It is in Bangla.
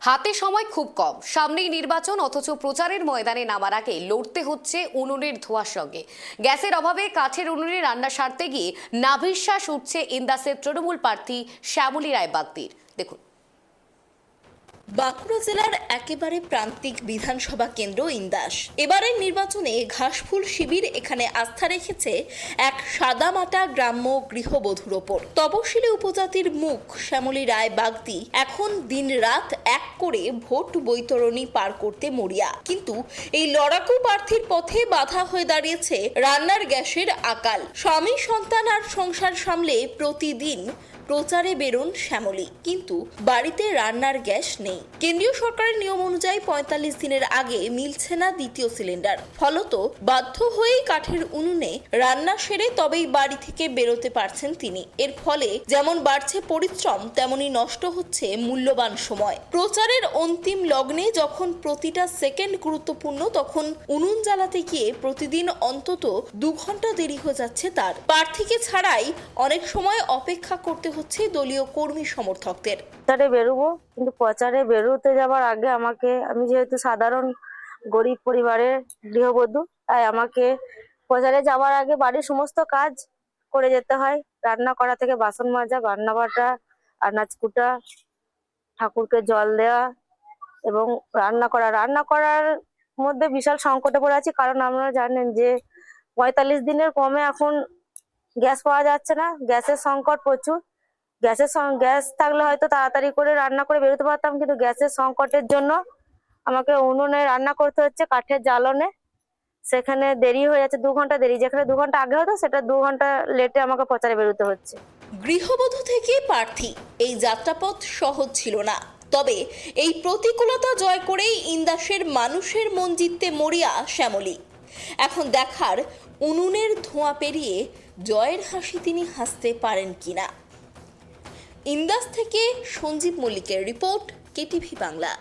হাতে সময় খুব কম, সামনেই নির্বাচন, অথচ প্রচারের ময়দানে নামার আগে লড়তে হচ্ছে উনুনের ধোঁয়ার সঙ্গে। গ্যাসের অভাবে কাঠের উনুনে রান্না সারতে গিয়ে নাভিশ্বাস উঠছে ইন্দাসের তৃণমূল প্রার্থী শ্যামলী রায় বাগদির। দেখুন। বাঁকুড়া জেলার একেবারে প্রান্তিক বিধানসভা কেন্দ্র ইন্দাস। এবারের নির্বাচনে ঘাসফুল শিবির এখানে আস্থা রেখেছে এক সাদামাটা গ্রাম্য গৃহবধূর ওপর। তপশিলি উপজাতির মুখ শ্যামলী রায় বাগদি এখন দিনরাত এক করে ভোট বৈতরণী পার করতে মরিয়া, কিন্তু এই লড়াকু প্রার্থীর পথে বাধা হয়ে দাঁড়িয়েছে রান্নার গ্যাসের আকাল। স্বামী, সন্তান আর সংসার সামলে প্রতিদিন প্রচারে বেরোন শ্যামলী, কিন্তু বাড়িতে রান্নার গ্যাস নেই। কেন্দ্রীয় সরকারের নিয়ম অনুযায়ী ৪৫ দিনের আগে মিলছে না দ্বিতীয় সিলিন্ডার। ফলত বাধ্য হয়েই কাঠের উনুনে রান্না সেরে তবেই বাড়ি থেকে বেরোতে পারছেন তিনি। এর ফলে যেমন বাড়ছে পরিশ্রম, তেমনি নষ্ট হচ্ছে মূল্যবান সময়। প্রচারের অন্তিম লগ্নে যখন প্রতিটা সেকেন্ড গুরুত্বপূর্ণ, তখন উনুন জ্বালাতে গিয়ে প্রতিদিন অন্তত ২ ঘন্টা দেরি হয়ে যাচ্ছে তার। প্রার্থীকে ছাড়াই অনেক সময় অপেক্ষা করতে হচ্ছে দলীয় কর্মী সমর্থকদের। প্রচারে বেরোবো, কিন্তু প্রচারে বেরোতে যাবার আগে আমি যেহেতু সাধারণ গরিব পরিবারের গৃহবধূ, তাই আমাকে প্রচারে যাওয়ার আগে বাড়ির সমস্ত কাজ করে যেতে হয়। রান্না করা থেকে বাসন মাজা, রান্না বাটা, আনাজ কুটা, ঠাকুরকে জল দেওয়া এবং রান্না করার মধ্যে বিশাল সংকটে পড়ে আছি। কারণ আপনারা জানেন যে ৪৫ দিনের কমে এখন গ্যাস পাওয়া যাচ্ছে না, গ্যাসের সংকট প্রচুর। গ্যাস থাকলে হয়তো তাড়াতাড়ি করে রান্না করে বেরোতে পারতাম, কিন্তু গ্যাসের সংকটের জন্য আমাকে উনুনে রান্না করতে হচ্ছে, কাঠের জ্বালনে। সেখানে দেরি হয়ে যাচ্ছে, ২ ঘন্টা দেরি। যেখানে ২ ঘন্টা আগে হতো, সেটা ২ ঘন্টা লেটে আমাকে প্রচারে বেরোতে হচ্ছে। গৃহবধূ থেকে প্রার্থী, এই যাত্রাপথ সহজ ছিল না। তবে এই প্রতিকূলতা জয় করেই ইন্দাসের মানুষের মন জিততে মরিয়া শ্যামলী। এখন দেখার উনুনের ধোঁয়া পেরিয়ে জয়ের হাসি তিনি হাসতে পারেন কিনা। ইন্দাস থেকে সঞ্জীব মল্লিকের রিপোর্ট, কেটিভি বাংলা।